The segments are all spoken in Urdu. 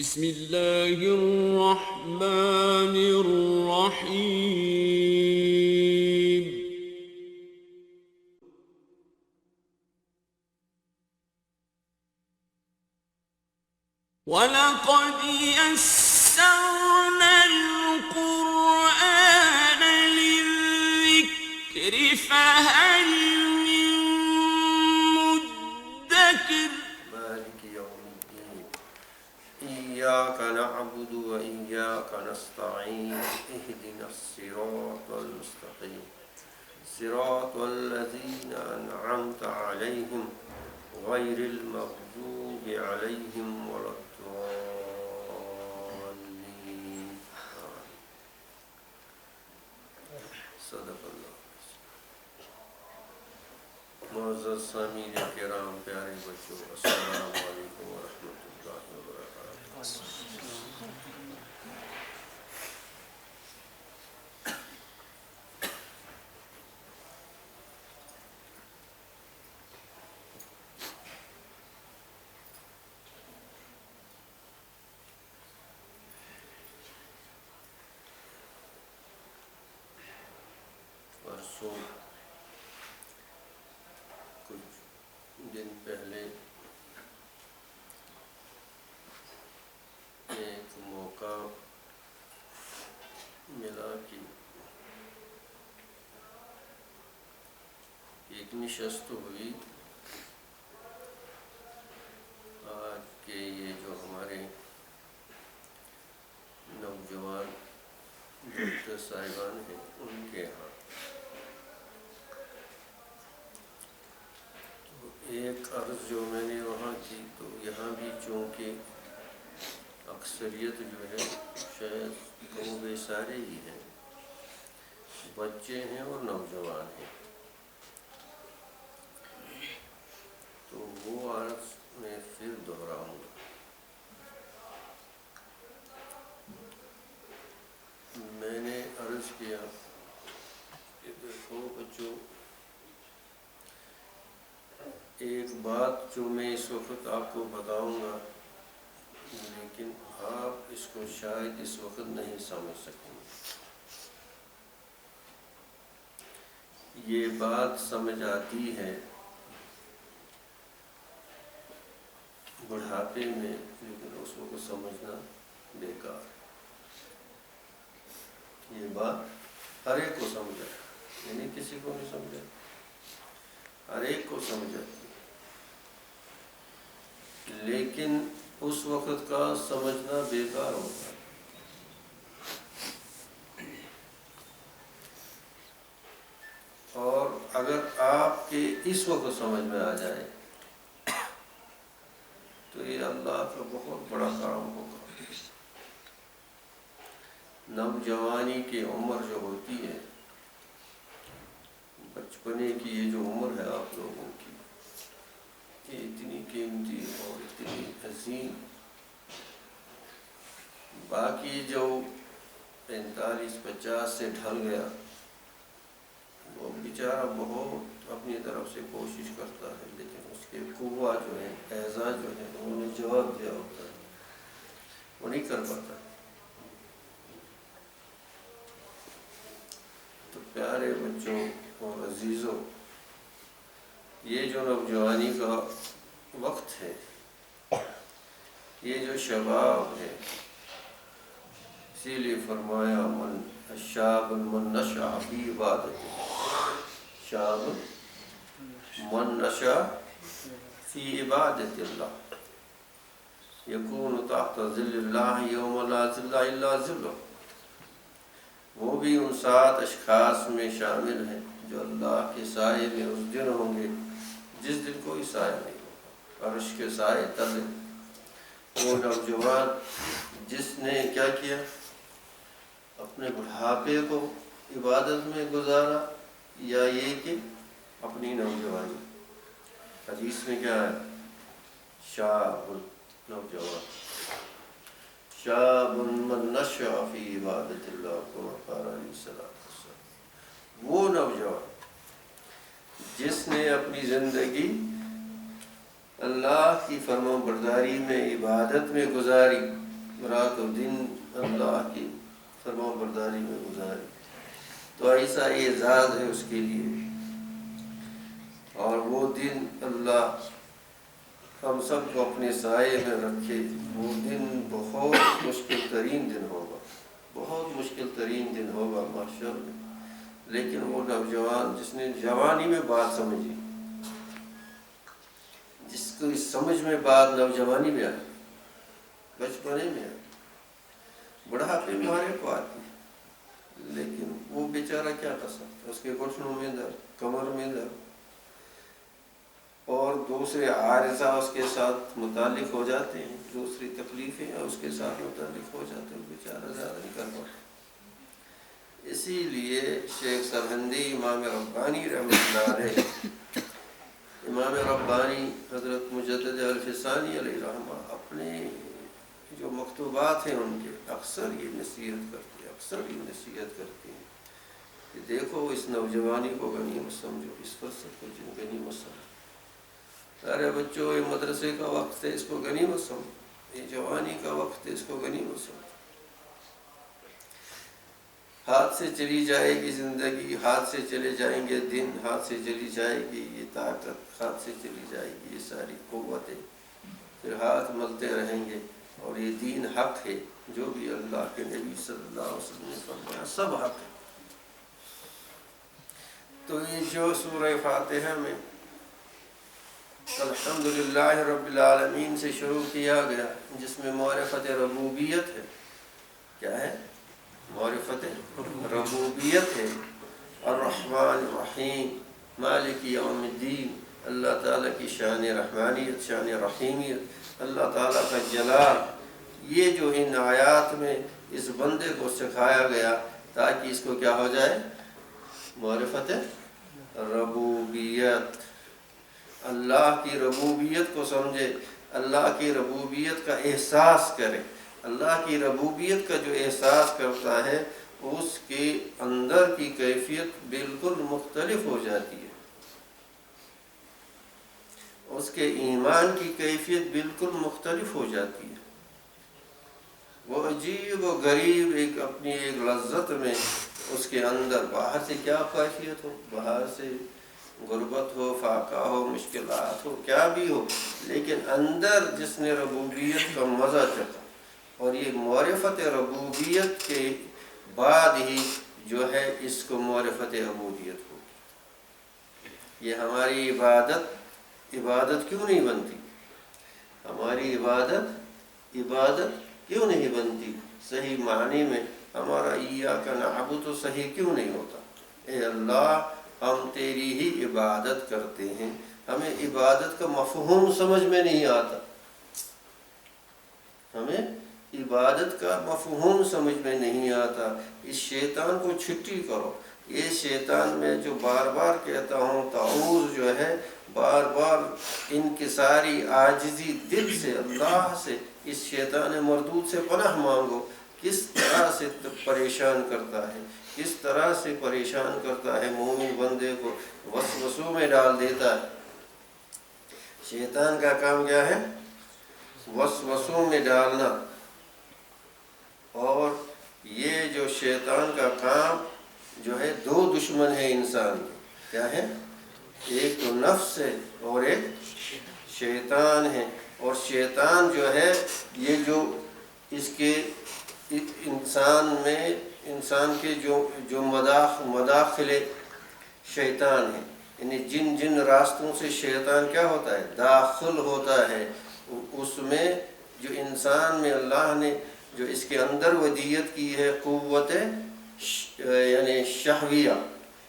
بسم اللہ الرحمن الرحیم وَلَقَدْ يَسَّرْنَا الْقُرْآنَ لِلذِّكْرِ فَهَلْ مِن مُّدَّكِرٍ مالك يوم الدين إياك نعبد وإياك نستعين اهدنا الصراط المستقيم صراط الذين أنعمت عليهم غير المغضوب عليهم ولا الضالين صدق اللہ. معزز سامعین کرام، پیارے بچوں، السلام علیکم ورحمۃ اللہ وبرکاتہ. پرسوں کچھ دن پہلے ایک موقع ملا کہ ایک نشست ہوئی. آج کے یہ جو ہمارے نوجوان ڈاکٹر صاحبان ہیں ان کے ہاں ایک عرض جو میں نے وہاں کی، تو یہاں بھی چونکہ اکثریت جو ہے شاید کم بے سارے ہی ہیں، بچے ہیں اور نوجوان ہیں، تو وہ عرض میں پھر دہراؤں گا. میں نے عرض کیا کہ دیکھو بچوں، ایک بات جو میں اس وقت آپ کو بتاؤں گا، لیکن آپ اس کو شاید اس وقت نہیں سمجھ سکیں گے. یہ بات سمجھ آتی ہے بڑھاپے میں، لیکن اس کو سمجھنا بیکار. یہ بات ہر ایک کو سمجھا، یعنی کسی کو نہیں سمجھا، ہر ایک کو سمجھا، لیکن اس وقت کا سمجھنا بیکار ہوتا ہے. اور اگر آپ کے اس وقت سمجھ میں آ جائے تو یہ اللہ کا بہت بڑا کرم ہوگا. نوجوانی کی عمر جو ہوتی ہے، بچپنے کی یہ جو عمر ہے آپ لوگوں کی، یہ اتنی قیمتی اور اتنی عظیم. باقی جو 45-50 سے ڈھل گیا، وہ بیچارہ بہت اپنی طرف سے کوشش کرتا ہے، لیکن اس کے قوہ جو ہے، اعزاز جو ہے، انہوں نے جواب دیا ہوتا ہے، وہ نہیں کر پاتا. تو پیارے بچوں اور عزیزوں، یہ جو نوجوانی کا وقت ہے، یہ جو شباب ہے، اسی لیے فرمایا من الشاب من نشأ فی عبادت، شاب من نشأ فی عبادت اللہ یکون تحت ظل اللہ یوم لا ظل الا ظلہ. وہ بھی ان 7 اشخاص میں شامل ہیں جو اللہ کے سائے میں اس دن ہوں گے جس دن کوئی سایہ نہیں ہوگا، عرش کے سائے تلے. وہ نوجوان جس نے کیا کیا، اپنے بڑھاپے کو عبادت میں گزارا، یا یہ کہ اپنی نوجوانی. حدیث میں کیا ہے، شاب نوجوان، شاب من نشأ فی عبادت اللہ کما قال علیہ الصلوۃ والسلام. وہ نوجوان جس نے اپنی زندگی اللہ کی فرمان برداری میں، عبادت میں گزاری، رات و دن اللہ کی فرما برداری میں گزارے، تو ایسا اعزاز ہے اس کے لیے۔ اور وہ دن اللہ ہم سب کو اپنے سائے میں رکھے۔ وہ دن بہت مشکل ترین دن ہوگا، بہت مشکل ترین دن ہوگا محشر میں، لیکن وہ نوجوان جس نے جوانی میں بات سمجھی، جس کو اس سمجھ میں بات نوجوانی میں آئی، بچپنے میں آئی، بڑھاپے میں ہمارے کو آتی ہے، لیکن وہ بیچارہ کیا کر سکتا ہے؟ اس کے گھٹنوں میں درد، کمر میں درد اور دوسرے عارضہ اس کے ساتھ متعلق ہو جاتے ہیں، دوسری تکلیفیں اس کے ساتھ متعلق ہو جاتے ہیں، بیچارہ زیادہ نہیں کر پاتا۔ اسی لیے شیخ سرہندی امام ربانی رحمۃ اللہ علیہ، امام ربانی حضرت مجدد الفسانی علیہ رحمہ، اپنے جو مکتوبات ہیں ان کے اکثر یہ نصیحت کرتے ہیں کہ دیکھو اس نوجوانی کو غنیمت سمجھو، اس فرصت کو غنیمت سمجھو۔ ارے بچوں، یہ مدرسے کا وقت ہے، اس کو غنیمت سمجھو، یہ جوانی کا وقت ہے، اس کو غنیمت سمجھو۔ ہاتھ سے چلی جائے گی زندگی، ہاتھ سے چلے جائیں گے دن، ہاتھ سے چلی جائے گی یہ طاقت، ہاتھ سے چلی جائے گی یہ ساری قوتیں، پھر ہاتھ ملتے رہیں گے۔ اور یہ دین حق ہے، جو بھی اللہ کے نبی صلی اللہ علیہ وسلم نے فرمایا سب حق ہے۔ تو یہ جو سورہ فاتحہ میں الحمدللہ رب العالمین سے شروع کیا گیا، جس میں معرفت ربوبیت ہے، کیا ہے؟ معرفت ربوبیت ہے، الرحمن الرحیم مالک یوم الدین، اللہ تعالیٰ کی شان رحمانیت، شان رحیمیت، اللہ تعالیٰ کا جلال، یہ جو ان آیات میں اس بندے کو سکھایا گیا تاکہ اس کو کیا ہو جائے؟ معرفت ربوبیت، اللہ کی ربوبیت کو سمجھے، اللہ کی ربوبیت کا احساس کرے۔ اللہ کی ربوبیت کا جو احساس کرتا ہے اس کے اندر کی کیفیت بالکل مختلف ہو جاتی ہے، اس کے ایمان کی کیفیت بالکل مختلف ہو جاتی ہے۔ وہ عجیب و غریب اپنی ایک لذت میں اس کے اندر، باہر سے کیا کیفیت ہو، باہر سے غربت ہو، فاقہ ہو، مشکلات ہو، کیا بھی ہو، لیکن اندر جس نے ربوبیت کا مزہ چکھا، اور یہ معرفت ربوبیت کے بعد ہی جو ہے اس کو معرفت عبودیت ہوگی۔ یہ ہماری عبادت کیوں نہیں بنتی؟ ہماری عبادت کیوں نہیں بنتی؟ صحیح معنی میں ہمارا ایاک نعبد تو صحیح کیوں نہیں ہوتا؟ اے اللہ، ہم تیری ہی عبادت کرتے ہیں، ہمیں عبادت کا مفہوم سمجھ میں نہیں آتا، ہمیں عبادت کا مفہوم سمجھ میں نہیں آتا۔ اس شیطان کو چھٹی کرو، یہ شیطان میں جو بار بار کہتا ہوں، تعوذ جو ہے، بار بار انکساری عاجزی دل سے اللہ سے اس شیطان مردود سے پناہ مانگو۔ کس طرح سے پریشان کرتا ہے، کس طرح سے پریشان کرتا ہے، مومن بندے کو وسوسوں میں ڈال دیتا ہے۔ شیطان کا کام کیا ہے؟ وسوسوں میں ڈالنا۔ اور یہ جو شیطان کا کام جو ہے، دو دشمن ہے انسان کے، کیا ہے؟ ایک تو نفس ہے اور ایک شیطان ہے۔ اور شیطان جو ہے، یہ جو اس کے انسان کے جو مداخل شیطان ہیں، یعنی جن راستوں سے شیطان کیا ہوتا ہے؟ داخل ہوتا ہے، اس میں جو انسان میں اللہ نے جو اس کے اندر ودیت کی ہے، قوت یعنی شہویہ،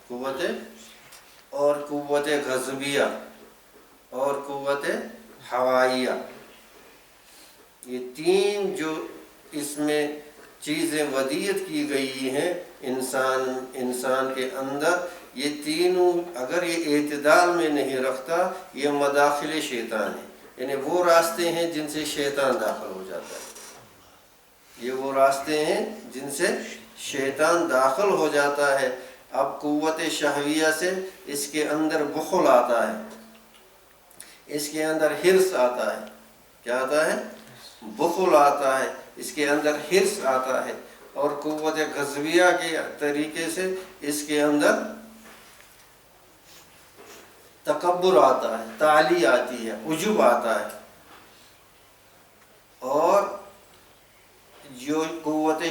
قوت اور قوت غضبیہ اور قوت ہوائیہ، یہ تین جو اس میں چیزیں ودیت کی گئی ہیں انسان کے اندر، یہ تینوں اگر یہ اعتدال میں نہیں رکھتا، یہ مداخل شیطان ہے، یعنی وہ راستے ہیں جن سے شیطان داخل ہو جاتا ہے، یہ وہ راستے ہیں جن سے شیطان داخل ہو جاتا ہے۔ اب قوت شہویہ سے اس کے اندر بخل آتا ہے، اس کے اندر حرص آتا ہے، کیا آتا ہے؟ بخل آتا ہے، اس کے اندر حرص آتا ہے، اور قوت غضبیہ کے طریقے سے اس کے اندر تکبر آتا ہے، تعالی آتی ہے، عجب آتا ہے، اور جو قوت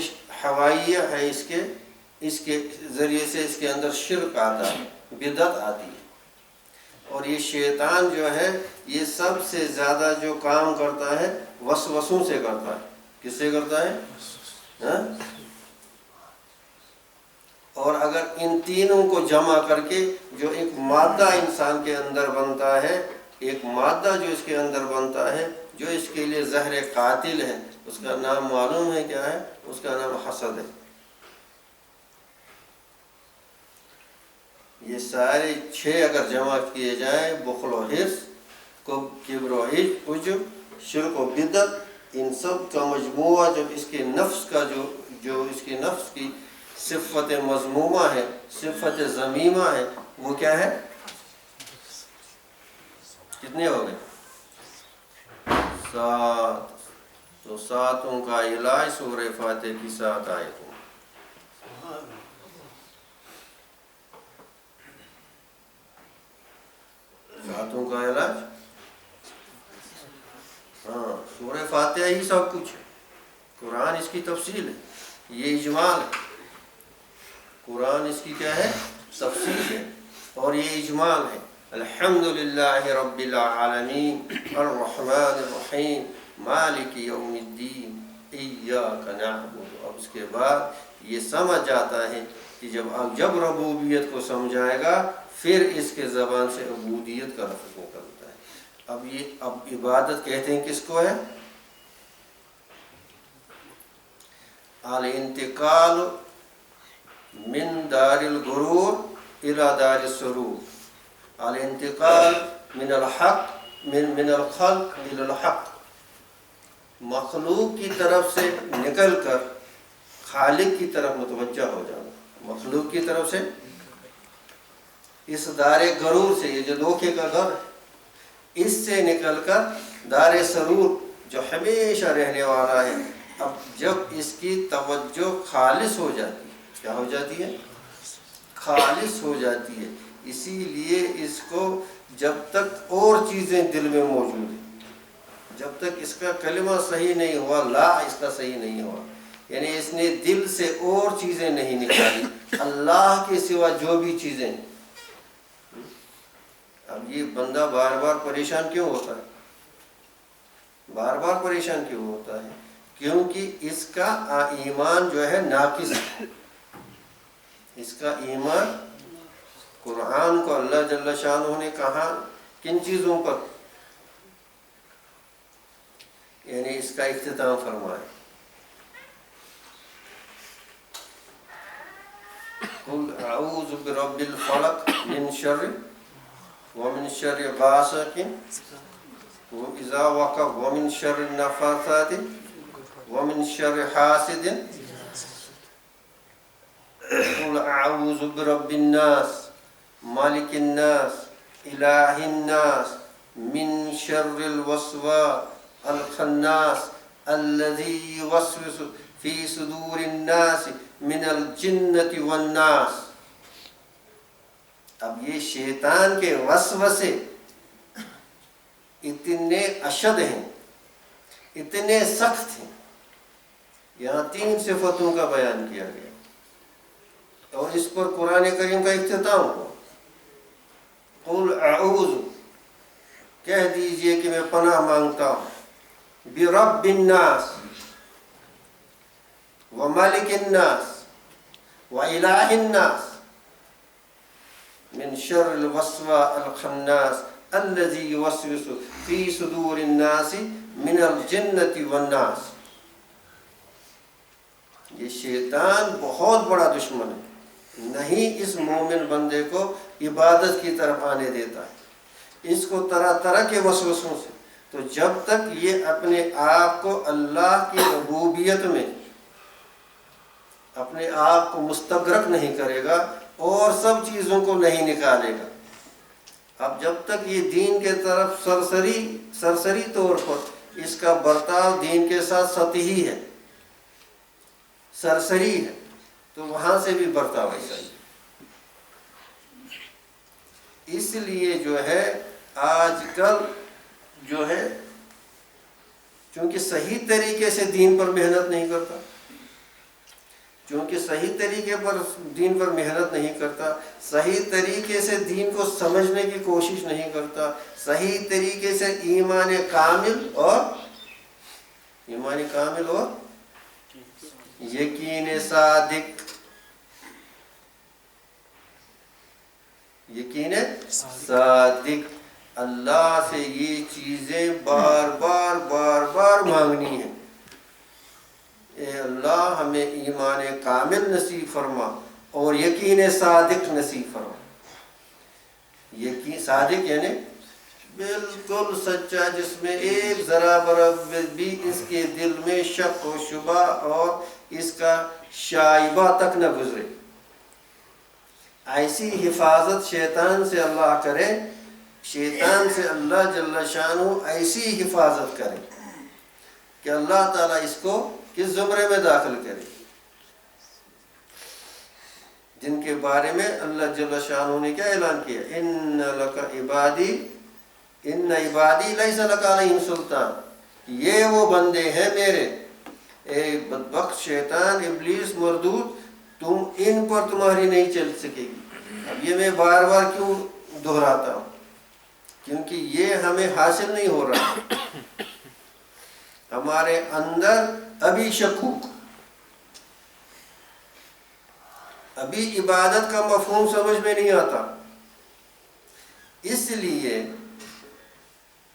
ہوائیہ ہے اس کے ذریعے سے اس کے اندر شرک آتا ہے، بدعت آتی ہے۔ اور یہ شیطان جو ہے یہ سب سے زیادہ جو کام کرتا ہے وسوسوں سے کرتا ہے۔ کس سے کرتا ہے؟ ہاں؟ اور اگر ان تینوں کو جمع کر کے جو ایک مادہ انسان کے اندر بنتا ہے، ایک مادہ جو اس کے اندر بنتا ہے جو اس کے لیے زہر قاتل ہے، اس کا نام معلوم ہے کیا ہے؟ اس کا نام حسد ہے۔ یہ سارے 6 اگر جمع کیے جائیں، بخل و حرص، کبر و عجب، شرک و بدعت، ان سب کا مجموعہ جب اس کے نفس کا جو اس کے نفس کی صفت مذمومہ ہے، صفت ذمیمہ ہے، وہ کیا ہے؟ کتنے ہو گئے؟ 7۔ تو 7 کا علاج سورہ فاتحہ کی 7 آیتوں۔ ساتوں کا علاج، ہاں، سورہ فاتحہ ہی سب کچھ ہے، قرآن اس کی تفصیل ہے، یہ اجمال ہے، قرآن اس کی کیا ہے؟ تفصیل ہے، اور یہ اجمال ہے۔ الحمدللہ رب العالمین الرحمن الرحیم مالک یوم الدین ایاک نعبد۔ اب اس کے بعد یہ سمجھ جاتا ہے کہ جب ربوبیت کو سمجھائے گا پھر اس کے زبان سے عبودیت کا لفظ نکلتا ہے۔ اب عبادت کہتے ہیں کس کو ہے؟ الانتقال من دار الغرور الى دار السرور، الانتقال من الحق من الخلق الى الحق، مخلوق کی طرف سے نکل کر خالق کی طرف متوجہ ہو جانا، مخلوق کی طرف سے، اس دار غرور سے، یہ جو دھوکے کا گھر ہے، اس سے نکل کر دار سرور جو ہمیشہ رہنے والا ہے۔ اب جب اس کی توجہ خالص ہو جاتی ہے، کیا ہو جاتی ہے؟ خالص ہو جاتی ہے، اسی لیے اس کو جب تک اور چیزیں دل میں موجود ہیں، جب تک اس کا کلمہ صحیح نہیں ہوا، لا اس کا صحیح نہیں ہوا، یعنی اس نے دل سے اور چیزیں نہیں نکالی، اللہ کے سوا جو بھی چیزیں۔ اب یہ بندہ بار بار پریشان کیوں ہوتا ہے؟ بار بار پریشان کیوں ہوتا ہے؟ کیونکہ اس کا ایمان جو ہے ناقص ہے، اس کا ایمان، قرآن کو اللہ جل شانہ نے کہا کن چیزوں پر، یعنی اس کا اختتام فرمائے، قل اعوذ برب الفلق من شر ومن شر غاسق اذا وقب ومن شر النفاثات ومن شر حاسد، قل اعوذ برب الناس مالک الناس الہ الناس من شر الوسواس الخناس الذی یوسوس فی صدور الناس من الجنۃ والناس۔ اب یہ شیطان کے وسوسے اتنے اشد ہیں، اتنے سخت ہیں، یہاں 3 صفتوں کا بیان کیا گیا اور اس پر قرآن کریم کا اختتام ہوا۔ قل اعوذ، کہہ دیجئے کہ میں پناہ مانگتا ہوں، برب الناس ومالک الناس وإلہ الناس من شر الوسواس الخناس الذي يوسوس في صدور الناس من الجنة والناس۔ یہ شیطان بہت بڑا دشمن ہے، نہیں اس مومن بندے کو عبادت کی طرف آنے دیتا ہے، اس کو طرح طرح کے وسوسوں سے۔ تو جب تک یہ اپنے آپ کو اللہ کی ربوبیت میں اپنے آپ کو مستغرق نہیں کرے گا اور سب چیزوں کو نہیں نکالے گا، اب جب تک یہ دین کے طرف سرسری طور پر اس کا برتاؤ دین کے ساتھ سطحی ہے، سرسری ہے، تو وہاں سے بھی برتاؤ ایسا ہی۔ اس لیے جو ہے آج کل جو ہے چونکہ صحیح طریقے سے دین پر محنت نہیں کرتا، چونکہ صحیح طریقے پر دین پر محنت نہیں کرتا، صحیح طریقے سے دین کو سمجھنے کی کوشش نہیں کرتا، صحیح طریقے سے ایمان کامل اور یقین صادق اللہ سے یہ چیزیں بار بار مانگنی ہیں۔ اے اللہ ہمیں ایمان کامل نصیب فرما اور یقین صادق نصیب فرما۔ یقین صادق یعنی بالکل سچا، جس میں ایک ذرا برابر بھی اس کے دل میں شک و شبہ اور اس کا شائبہ تک نہ گزرے۔ ایسی حفاظت شیطان سے اللہ کرے، شیطان سے اللہ جل شانہ ایسی حفاظت کرے کہ اللہ تعالیٰ اس کو کس زمرے میں داخل کرے، جن کے بارے میں اللہ جل شانہ نے کیا اعلان کیا؟ ان لک عبادی ان عبادی لیس لک علیہم سلطان، یہ وہ بندے ہیں میرے، اے بدبخت شیطان ابلیس مردود، تم ان پر تمہاری نہیں چل سکے گی۔ اب یہ میں بار بار کیوں دہراتا ہوں؟ کیونکہ یہ ہمیں حاصل نہیں ہو رہا، ہمارے اندر ابھی شکوک، ابھی عبادت کا مفہوم سمجھ میں نہیں آتا۔ اس لیے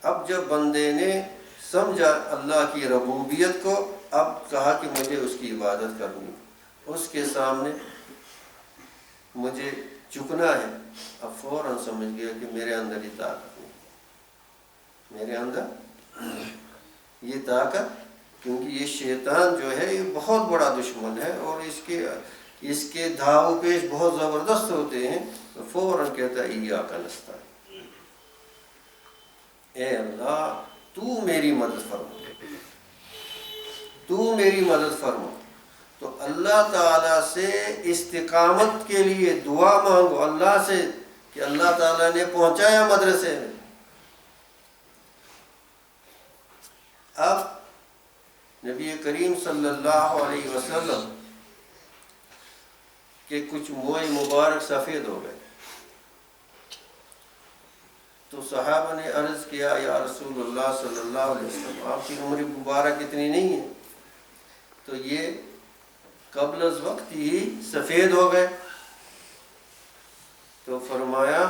اب جب بندے نے سمجھا اللہ کی ربوبیت کو، اب کہا کہ مجھے اس کی عبادت کرنی، اس کے سامنے مجھے جھکنا ہے، اب فوراً سمجھ گیا کہ میرے اندر یہ طاقت نہیں، میرے اندر یہ طاقت، کیونکہ یہ شیطان جو ہے یہ بہت بڑا دشمن ہے اور اس کے دھاؤ پیش بہت زبردست ہوتے ہیں، تو فوراً کہتا ہے ایاک نستعین، اے اللہ تو میری مدد فرما، تو میری مدد فرما۔ تو اللہ تعالیٰ سے استقامت کے لیے دعا مانگو اللہ سے کہ اللہ تعالیٰ نے پہنچایا مدرسے میں۔ اب نبی کریم صلی اللہ علیہ وسلم کے کچھ موئے مبارک سفید ہو گئے، تو صحابہ نے عرض کیا یا رسول اللہ صلی اللہ علیہ وسلم، آپ کی عمر مبارک اتنی نہیں ہے، تو یہ قبل از وقت ہی سفید ہو گئے۔ تو فرمایا